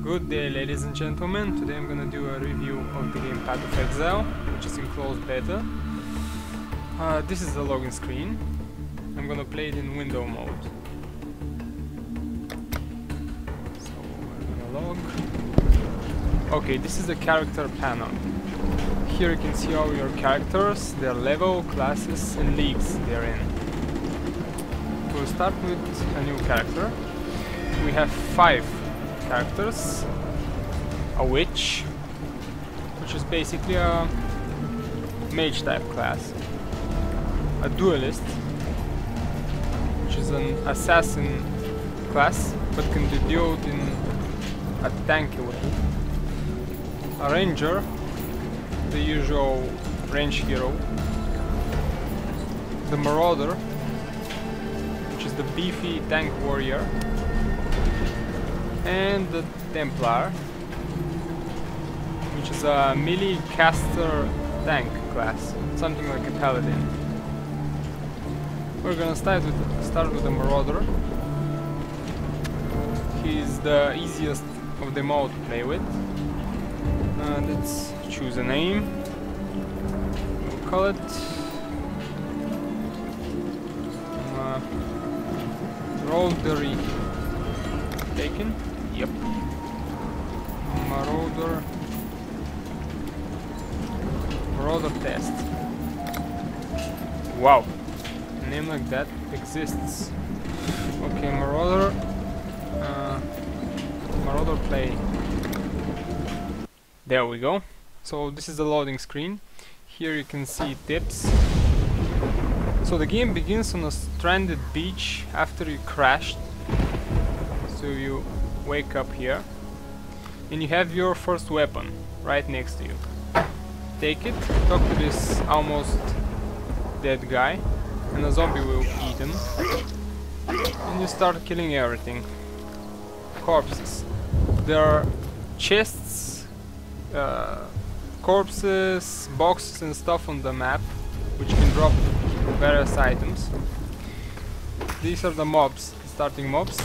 Good day, ladies and gentlemen. Today I'm gonna do a review of the game Path of Exile, which is in closed beta. This is the login screen. I'm gonna play it in window mode. So we're gonna log. Okay, this is the character panel. Here you can see all your characters, their level, classes and leagues they're in. We'll start with a new character. We have 5 characters. A witch, which is basically a mage type class. A duelist, which is an assassin class, but can be dueled in a tanky way. A ranger, the usual range hero. The marauder, which is the beefy tank warrior. And the Templar, which is a melee caster tank class, something like a paladin. We're gonna start with the marauder. He's the easiest of them all to play with. Let's choose a name. We'll call it Maraudery. Taken. Yep. Marauder test. Wow. A name like that exists. Okay, Marauder. Marauder play. There we go. So this is the loading screen. Here you can see tips. So the game begins on a stranded beach after you crashed. So you wake up here and you have your first weapon right next to you. Take it, talk to this almost dead guy and a zombie will eat him, and you start killing everything. Corpses. There are chests, corpses, boxes and stuff on the map which can drop various items. These are the mobs, starting mobs.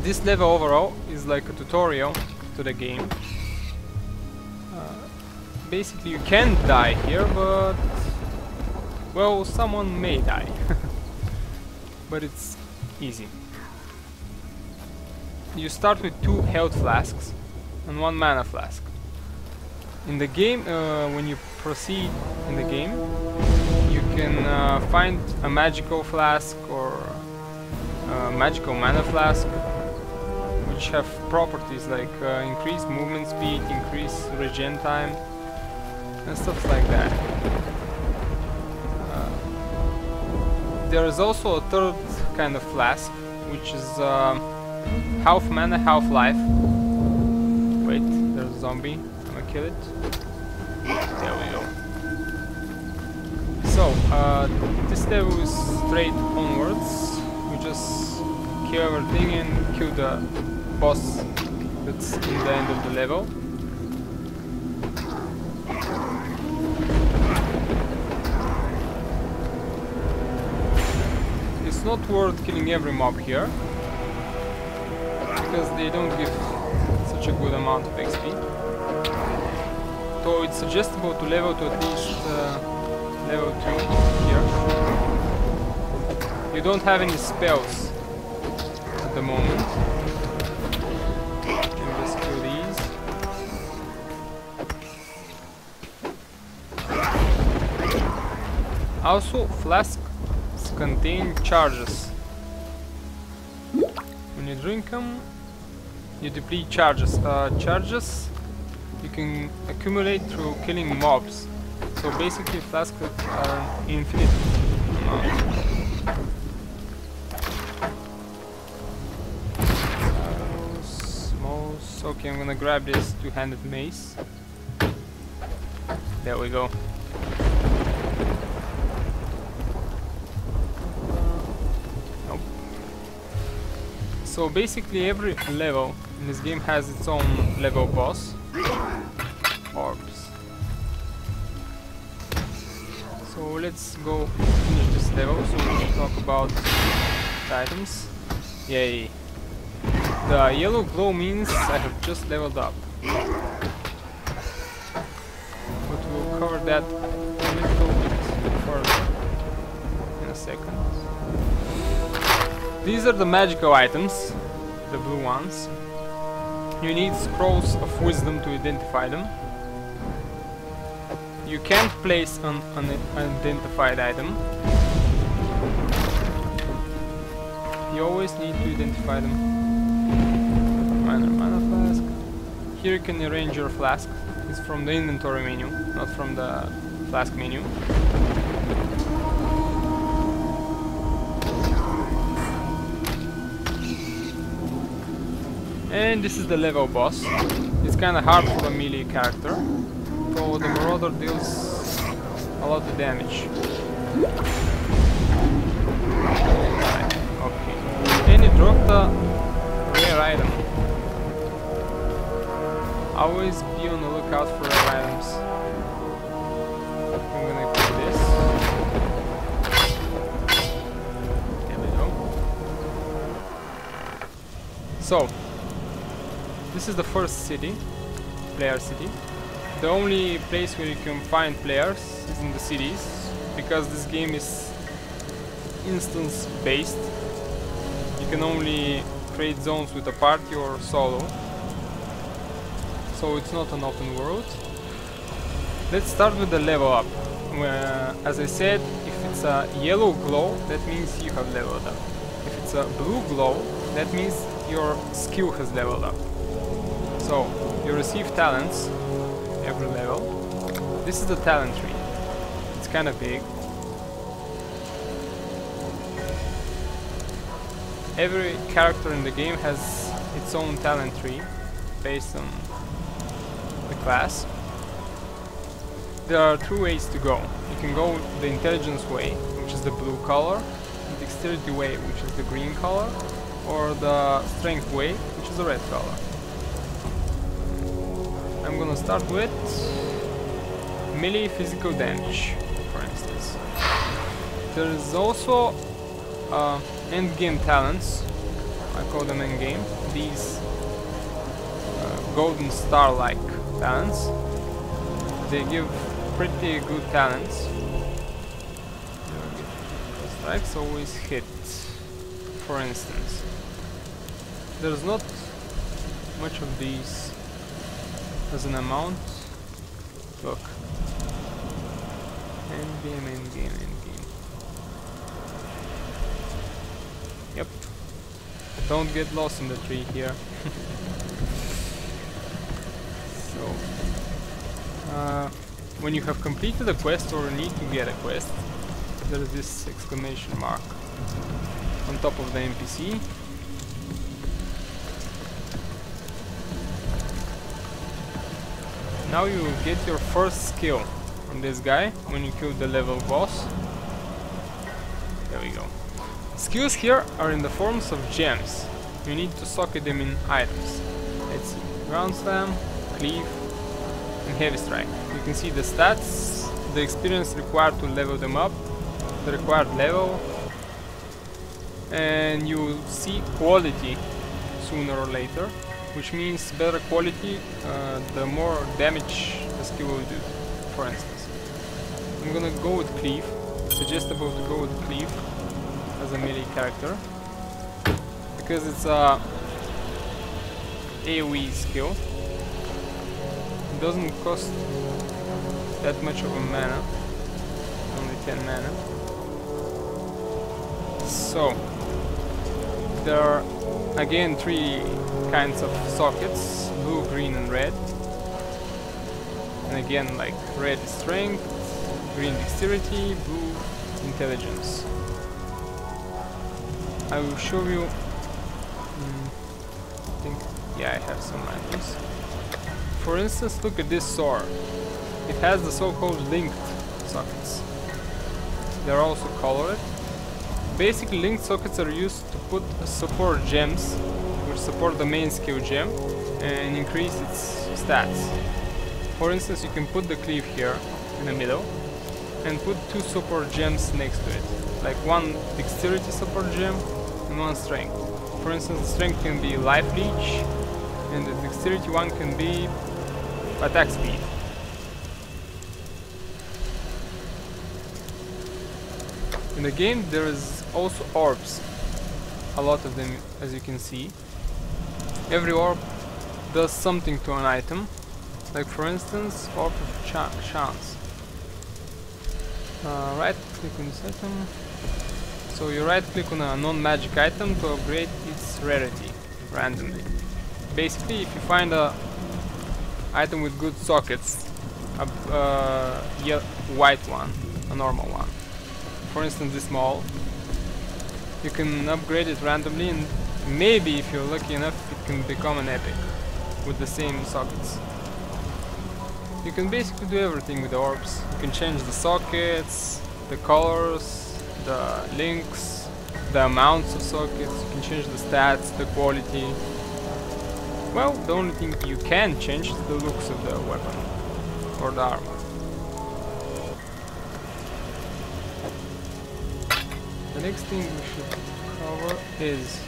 This level overall is like a tutorial to the game. Basically you can die here, but well, someone may die. But it's easy. You start with 2 health flasks and 1 mana flask. In the game, when you proceed in the game, you can find a magical flask or a magical mana flask, which have properties like increased movement speed, increased regen time, and stuff like that. There is also a third kind of flask, which is half mana, half life. Wait, there's a zombie. I'm gonna kill it. There we go. So, this level is straight onwards. We just kill everything and kill the boss that's in the end of the level. It's not worth killing every mob here because they don't give such a good amount of XP. So it's suggestible to level to at least level 2 here. You don't have any spells at the moment. Just kill these. Also, flasks contain charges. When you drink them, you deplete charges. Charges you can accumulate through killing mobs. So basically, flasks are infinite amount. Okay, I'm gonna grab this 2-handed mace. There we go. Nope. So basically every level in this game has its own level boss. Orbs. So let's go finish this level so we can talk about the items. Yay. The yellow glow means I have just leveled up. But we'll cover that a little bit further in a second. These are the magical items, the blue ones. You need scrolls of wisdom to identify them. You can't place an unidentified item. You always need to identify them. Minor mana flask. Here you can arrange your flask. It's from the inventory menu, not from the flask menu. And this is the level boss. It's kinda hard for a melee character, so the Marauder deals a lot of damage. Right, okay. And he dropped a rare item. Always be on the lookout for rare items. I'm gonna put this. There we go. So, this is the first city, player city. The only place where you can find players is in the cities, because this game is instance based. You can only create zones with a party or solo, so it's not an open world. Let's start with the level up. As I said, if it's a yellow glow, that means you have leveled up. If it's a blue glow, that means your skill has leveled up. So, you receive talents every level. This is the talent tree. It's kind of big. Every character in the game has its own talent tree based on the class. There are two ways to go. You can go the intelligence way, which is the blue color, the dexterity way, which is the green color, or the strength way, which is the red color. I'm gonna start with melee physical damage, for instance. There is also endgame talents. I call them endgame. These golden star-like talents. They give pretty good talents. Strikes always hit, for instance. There's not much of these as an amount. Look. Endgame, endgame, endgame. Yep. Don't get lost in the tree here. So, when you have completed a quest or need to get a quest, there is this exclamation mark on top of the NPC. Now you will get your first skill from this guy when you kill the level boss. There we go. Skills here are in the forms of gems. You need to socket them in items. Let's see. Ground Slam, Cleave, and Heavy Strike. You can see the stats, the experience required to level them up, the required level, and you will see quality sooner or later, which means better quality, the more damage the skill will do, for instance. I'm gonna go with Cleave. It's suggestible to go with Cleave as a melee character, because it's a AoE skill. It doesn't cost that much of a mana, only 10 mana. So, there are again 3 kinds of sockets, blue, green and red. And again, like red is strength, green dexterity, blue intelligence. I will show you, I think, yeah, I have some items. For instance, look at this sword. It has the so-called linked sockets. They're also colored. Basically, linked sockets are used to put support gems, which support the main skill gem, and increase its stats. For instance, you can put the cleave here in the middle, and put 2 support gems next to it, like one dexterity support gem and one strength. For instance, the strength can be life leech, and the dexterity one can be attack speed. In the game there is also orbs, a lot of them, as you can see. Every orb does something to an item, like for instance, orb of chance. Right click on this item. So you right click on a non-magic item to upgrade its rarity randomly. Basically, if you find a item with good sockets, a white one, a normal one, for instance this mall, you can upgrade it randomly, and maybe if you're lucky enough it can become an epic with the same sockets. You can basically do everything with the orbs. You can change the sockets, the colors, the links, the amounts of sockets, you can change the stats, the quality. Well, the only thing you can change is the looks of the weapon or the armor. The next thing we should cover is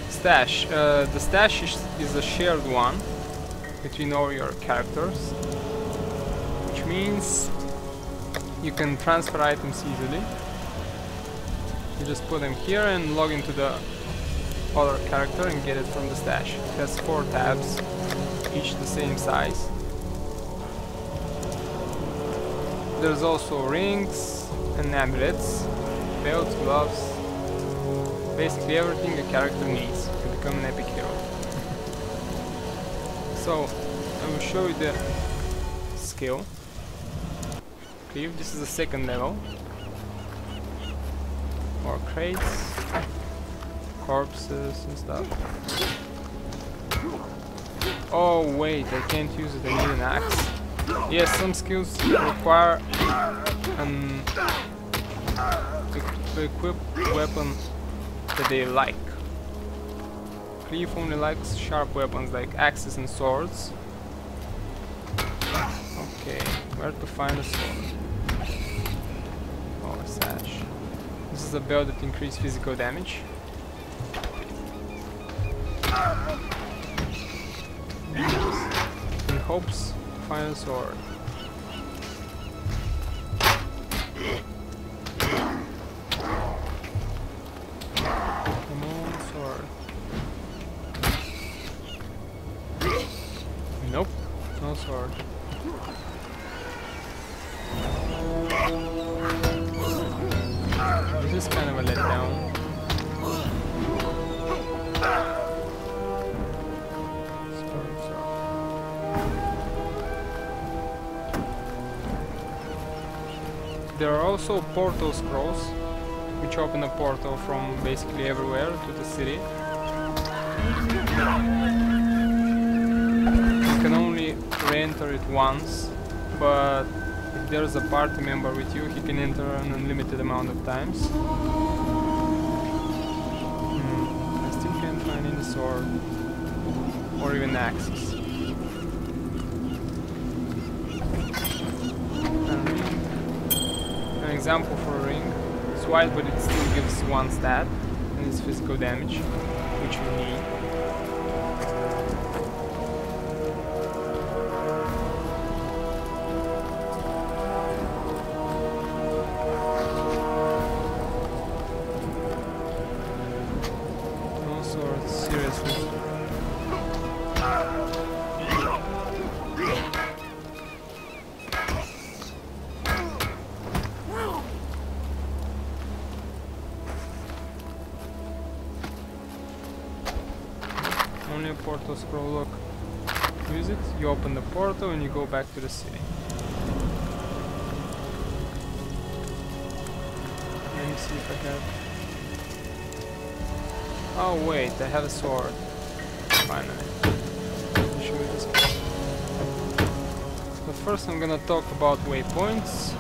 stash. The stash is a shared one between all your characters, which means you can transfer items easily. You just put them here and log into the other character and get it from the stash. It has 4 tabs, each the same size. There's also rings and amulets, belts, gloves, basically everything a character needs to become an epic hero. So, I will show you the skill. Cleave, this is the 2nd level. More crates, corpses and stuff. Oh wait, I can't use it, I need an axe. Yes, some skills require to equip weapon that they like. Cleave only likes sharp weapons like axes and swords. Okay, where to find a sword? Oh, a sash. This is a belt that increases physical damage. In hopes to find a sword. Come on, sword. Nope, no sword. This is kind of a letdown. There are also portal scrolls, which open a portal from basically everywhere to the city. You can only re-enter it once, but if there's a party member with you, he can enter an unlimited amount of times. I still can't find any sword or even axes. An example for a ring. It's white, but it still gives 1 stat, and it's physical damage, which you need. No swords, seriously. Only a portal scroll, look. Use it, you open the portal and you go back to the city. Let me see if I have... Oh wait, I have a sword. Finally. Let me show you this. But first I'm gonna talk about waypoints.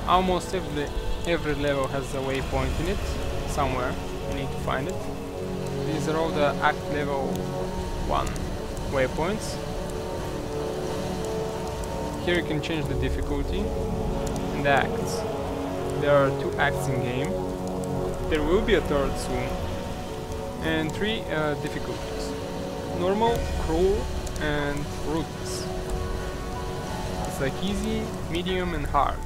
Almost every level has a waypoint in it, somewhere. You need to find it. These are all the act level 1 waypoints. Here you can change the difficulty and the acts. There are 2 acts in game. There will be a 3rd soon. and 3 difficulties: normal, cruel, and ruthless. It's like easy, medium, and hard.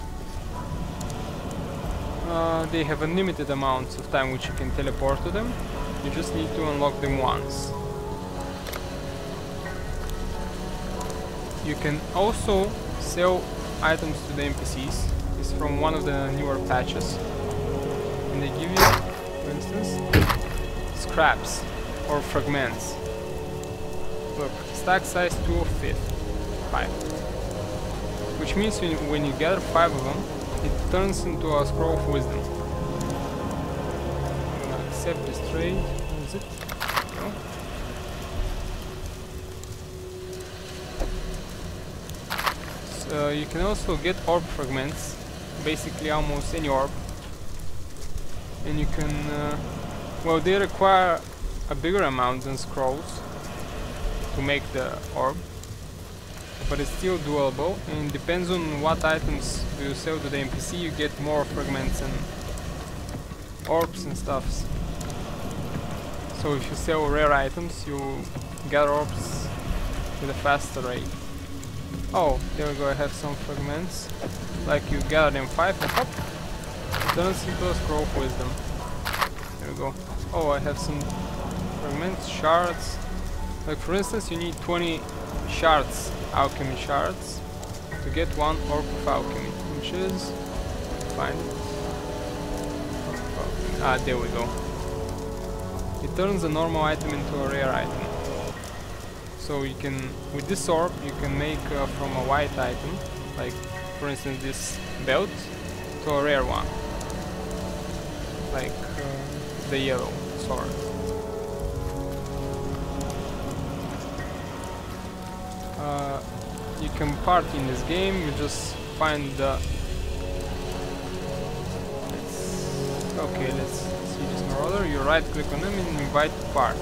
They have unlimited amounts of time which you can teleport to them. You just need to unlock them once. You can also sell items to the NPCs. It's from one of the newer patches. And they give you, for instance, scraps or fragments. Look, stack size 2 of 5. Which means when you gather 5 of them, it turns into a scroll of wisdom. I'm gonna accept this trade. What is it? No. So you can also get orb fragments, basically almost any orb. And you can, well, they require a bigger amount than scrolls to make the orb, but it's still doable, and depends on what items do you sell to the NPC. You get more fragments and orbs and stuffs. So if you sell rare items, you gather orbs with a faster rate. Oh, there we go, I have some fragments. Like you gather them 5 and hop, it turns into a scroll of wisdom. There we go. Oh, I have some fragments, shards. Like for instance, you need 20 shards, alchemy shards, to get 1 orb of alchemy, which is, find it. Ah, there we go. It turns a normal item into a rare item. So you can, with this orb, you can make from a white item, like for instance this belt, to a rare one, like the yellow sword. You can party in this game. You just find the. Let's see this marauder. You right click on him and invite to party.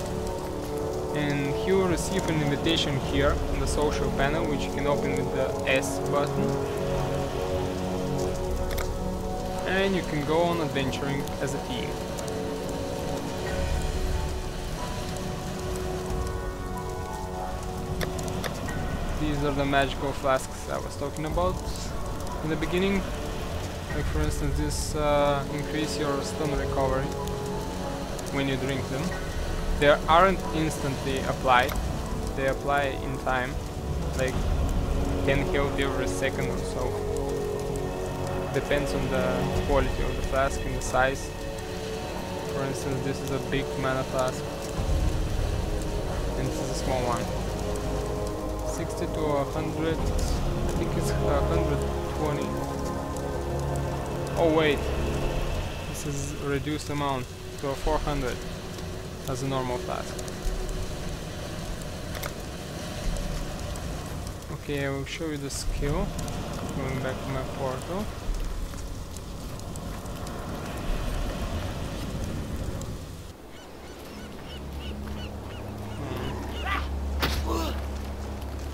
And he will receive an invitation here on the social panel, which you can open with the S button. And you can go on adventuring as a team. These are the magical flasks I was talking about in the beginning. Like for instance, this increase your stun recovery when you drink them. They aren't instantly applied, they apply in time, like 10 health every second or so. Depends on the quality of the flask and the size. For instance, this is a big mana flask, and this is a small one. 60 to 100, I think it's 120. Oh wait, this is a reduced amount to a 400 as a normal flask. Okay, I will show you the skill. Going back to my portal.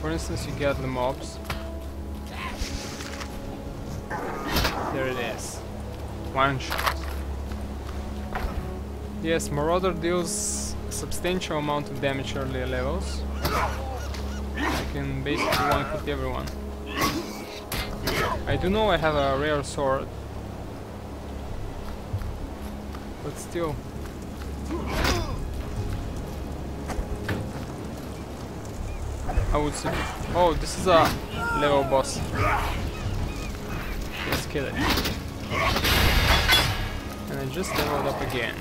For instance, you get the mobs. There it is. One shot. Yes, Marauder deals a substantial amount of damage earlier levels. I can basically one-hit everyone. I do know I have a rare sword, but still. I would say, oh, this is a level boss. Let's kill it. And I just leveled up again.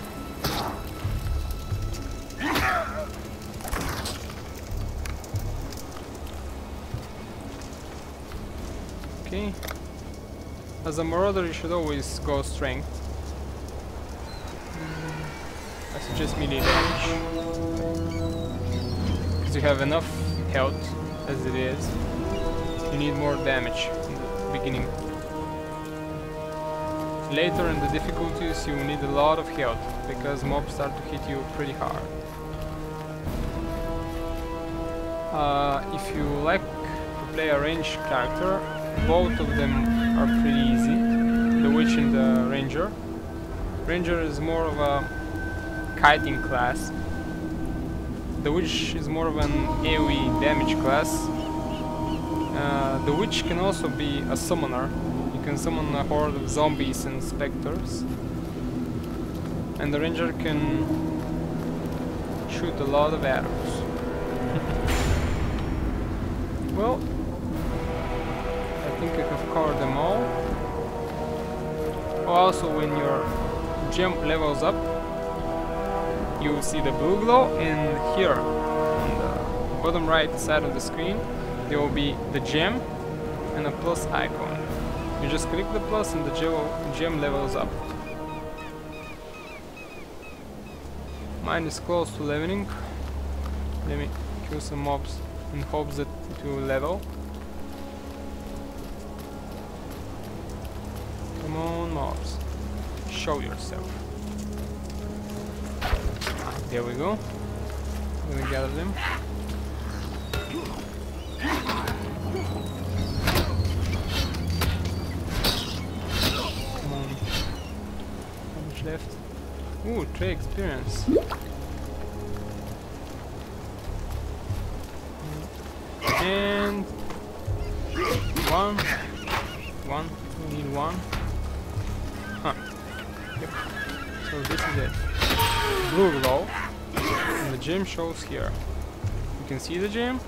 Okay. As a marauder, you should always go strength. I suggest melee damage, because you have enough health as it is. You need more damage in the beginning. Later in the difficulties you will need a lot of health, because mobs start to hit you pretty hard. If you like to play a ranged character, both of them are pretty easy, the Witch and the Ranger. Ranger is more of a kiting class, The witch is more of an AoE damage class. The witch can also be a summoner. You can summon a horde of zombies and specters. And the ranger can shoot a lot of arrows. Well, I think I have covered them all. Oh, also, when your gem levels up, you will see the blue glow, and here on the bottom right side of the screen there will be the gem and a plus icon. You just click the plus and the gem levels up. Mine is close to leveling. Let me kill some mobs in hopes that it will level. Come on, mobs, show yourself. There we go. I'm gonna gather them. Come on. How much left? Ooh, 3 experience. And one. We need one. Huh. Yep. So this is it. Blue glow. And the gem shows here. You can see the gem.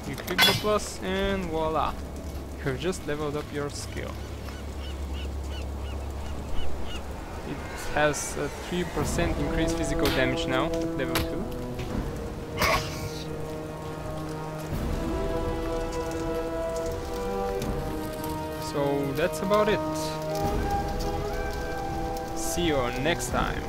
You click the plus and voila. You have just leveled up your skill. It has a 3% increased physical damage now at level 2. So that's about it. See you next time.